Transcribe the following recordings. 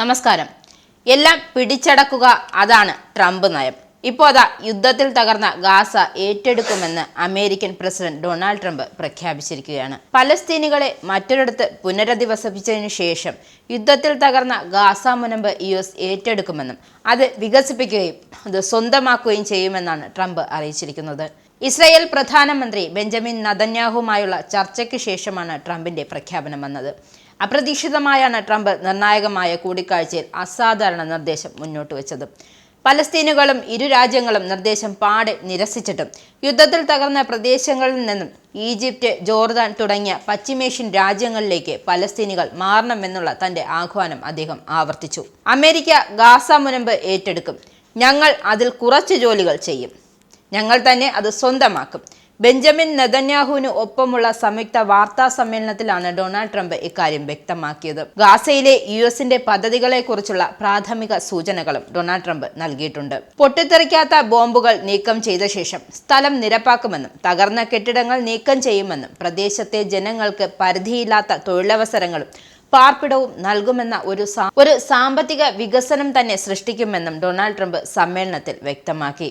നമസ്കാരം. എല്ലാം പിടിച്ചടക്കുക, അതാണ് ട്രംപ് നയം. ഇപ്പോൾ അതാ യുദ്ധത്തിൽ തകർന്ന ഗാസ ഏറ്റെടുക്കുമെന്ന് അമേരിക്കൻ പ്രസിഡന്റ് ഡൊണാൾഡ് ട്രംപ് പ്രഖ്യാപിച്ചിരിക്കുകയാണ്. പലസ്തീനികളെ മറ്റൊരിടത്ത് പുനരധിവസിപ്പിച്ചതിനു ശേഷം യുദ്ധത്തിൽ തകർന്ന ഗാസ മുനമ്പ് US ഏറ്റെടുക്കുമെന്നും അത് വികസിപ്പിക്കുകയും അത് സ്വന്തമാക്കുകയും ചെയ്യുമെന്നാണ് ട്രംപ് അറിയിച്ചിരിക്കുന്നത്. ഇസ്രായേൽ പ്രധാനമന്ത്രി ബെഞ്ചമിൻ നെതന്യാഹുവുമായുള്ള ചർച്ചയ്ക്ക് ശേഷമാണ് ട്രംപിന്റെ പ്രഖ്യാപനം വന്നത്. അപ്രതീക്ഷിതമായാണ് ട്രംപ് നിർണായകമായ കൂടിക്കാഴ്ചയിൽ അസാധാരണ നിർദ്ദേശം മുന്നോട്ട് വെച്ചത്. പലസ്തീനുകളും ഇരു രാജ്യങ്ങളും നിർദ്ദേശം പാടെ നിരസിച്ചിട്ടും യുദ്ധത്തിൽ തകർന്ന പ്രദേശങ്ങളിൽ നിന്നും ഈജിപ്റ്റ്, ജോർദാൻ തുടങ്ങിയ പശ്ചിമേഷ്യൻ രാജ്യങ്ങളിലേക്ക് പലസ്തീനികൾ മാറണമെന്നുള്ള തന്റെ ആഹ്വാനം അദ്ദേഹം ആവർത്തിച്ചു. അമേരിക്ക ഗാസ മുനമ്പ് ഏറ്റെടുക്കും, ഞങ്ങൾ അതിൽ കുറച്ച് ജോലികൾ ചെയ്യും, ഞങ്ങൾ തന്നെ അത് സ്വന്തമാക്കും. ബെഞ്ചമിൻ നെതന്യാഹുവിന് ഒപ്പമുള്ള സംയുക്ത വാർത്താ സമ്മേളനത്തിലാണ് ഡൊണാൾഡ് ട്രംപ് ഇക്കാര്യം വ്യക്തമാക്കിയത്. ഗാസയിലെ US-ന്റെ പദ്ധതികളെക്കുറിച്ചുള്ള പ്രാഥമിക സൂചനകളും ഡൊണാൾഡ് ട്രംപ് നൽകിയിട്ടുണ്ട്. പൊട്ടിത്തെറിക്കാത്ത ബോംബുകൾ നീക്കം ചെയ്ത ശേഷം സ്ഥലം നിരപ്പാക്കുമെന്നും തകർന്ന കെട്ടിടങ്ങൾ നീക്കം ചെയ്യുമെന്നും പ്രദേശത്തെ ജനങ്ങൾക്ക് പരിധിയില്ലാത്ത തൊഴിലവസരങ്ങളും പാർപ്പിടവും നൽകുമെന്ന ഒരു സാമ്പത്തിക വികസനം തന്നെ സൃഷ്ടിക്കുമെന്നും ഡൊണാൾഡ് ട്രംപ് സമ്മേളനത്തിൽ വ്യക്തമാക്കി.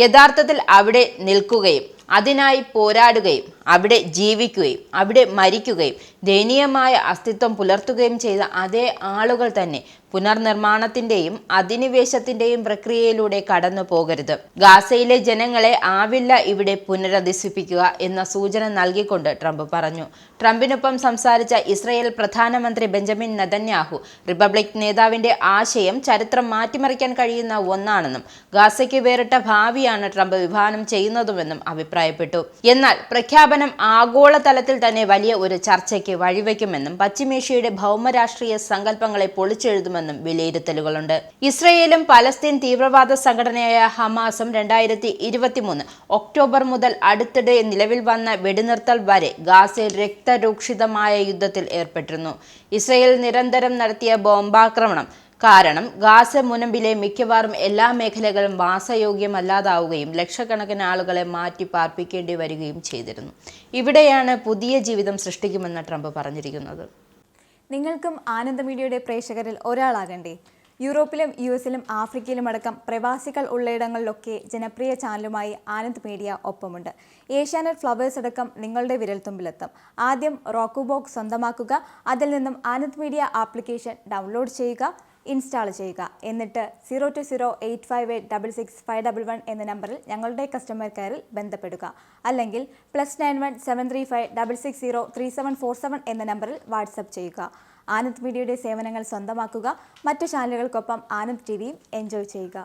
യഥാർത്ഥത്തിൽ അവിടെ നിൽക്കുകയും അതിനായി പോരാടുകയും അവിടെ ജീവിക്കുകയും അവിടെ മരിക്കുകയും ദയനീയമായ അസ്തിത്വം പുലർത്തുകയും ചെയ്ത അതേ ആളുകൾ തന്നെ പുനർനിർമ്മാണത്തിന്റെയും അധിനിവേശത്തിന്റെയും പ്രക്രിയയിലൂടെ കടന്നു പോകരുത്. ഗാസയിലെ ജനങ്ങളെ ആവില്ല ഇവിടെ പുനരധിവസിപ്പിക്കുക എന്ന സൂചന നൽകിക്കൊണ്ട് ട്രംപ് പറഞ്ഞു. ട്രംപിനൊപ്പം സംസാരിച്ച ഇസ്രായേൽ പ്രധാനമന്ത്രി ബെഞ്ചമിൻ നെതന്യാഹു റിപ്പബ്ലിക് നേതാവിന്റെ ആശയം ചരിത്രം മാറ്റിമറിക്കാൻ കഴിയുന്ന ഒന്നാണെന്നും ഗാസയ്ക്ക് വേറിട്ട ഭാവിയാണ് ട്രംപ് വിഭാവനം ചെയ്യുന്നതുമെന്നും അഭിപ്രായപ്പെട്ടു. എന്നാൽ പ്രഖ്യാപനം ആഗോളതലത്തിൽ തന്നെ വലിയ ഒരു ചർച്ചയ്ക്ക് വഴിവെക്കുമെന്നും പശ്ചിമേഷ്യയുടെ ഭൗമരാഷ്ട്രീയ സങ്കല്പങ്ങളെ പൊളിച്ചെഴുതുമെന്നും വിലയിരുത്തലുകളുണ്ട്. ഇസ്രയേലും പലസ്തീൻ തീവ്രവാദ സംഘടനയായ ഹമാസും 2023 ഒക്ടോബർ മുതൽ അടുത്തിടെ നിലവിൽ വന്ന വെടിനിർത്തൽ വരെ ഗാസയിൽ രക്തരൂക്ഷിതമായ യുദ്ധത്തിൽ ഏർപ്പെട്ടിരുന്നു. ഇസ്രയേൽ നിരന്തരം നടത്തിയ ബോംബാക്രമണം കാരണം ഗാസ മുനമ്പിലെ മിക്കവാറും എല്ലാ മേഖലകളും വാസയോഗ്യമല്ലാതാവുകയും ലക്ഷക്കണക്കിന് ആളുകളെ മാറ്റി പാർപ്പിക്കേണ്ടി വരികയും ചെയ്തിരുന്നു. ഇവിടെയാണ് പുതിയ ജീവിതം സൃഷ്ടിക്കുമെന്ന് ട്രംപ് പറഞ്ഞിരിക്കുന്നത്. നിങ്ങൾക്കും ആനന്ദ മീഡിയയുടെ പ്രേക്ഷകരിൽ ഒരാളാകണ്ടേ? യൂറോപ്പിലും US-ലും ആഫ്രിക്കയിലും അടക്കം പ്രവാസികൾ ഉള്ളയിടങ്ങളിലൊക്കെ ജനപ്രിയ ചാനലുമായി ആനന്ദ് മീഡിയ ഒപ്പമുണ്ട്. ഏഷ്യാനെറ്റ് ഫ്ലവേഴ്സ് അടക്കം നിങ്ങളുടെ വിരൽത്തുമ്പിലെത്തും. ആദ്യം റോക്കു ബോക്സ് സ്വന്തമാക്കുക, അതിൽ നിന്നും ആനന്ദ് മീഡിയ ആപ്ലിക്കേഷൻ ഡൗൺലോഡ് ചെയ്യുക, ഇൻസ്റ്റാൾ ചെയ്യുക. എന്നിട്ട് 02085866511 എന്ന നമ്പറിൽ ഞങ്ങളുടെ കസ്റ്റമർ കെയറിൽ ബന്ധപ്പെടുക. അല്ലെങ്കിൽ +91 735 660 3747 എന്ന നമ്പറിൽ വാട്സപ്പ് ചെയ്യുക. ആനന്ദ് മീഡിയയുടെ സേവനങ്ങൾ സ്വന്തമാക്കുക. മറ്റു ചാനലുകൾക്കൊപ്പം ആനന്ദ് TVയും എൻജോയ് ചെയ്യുക.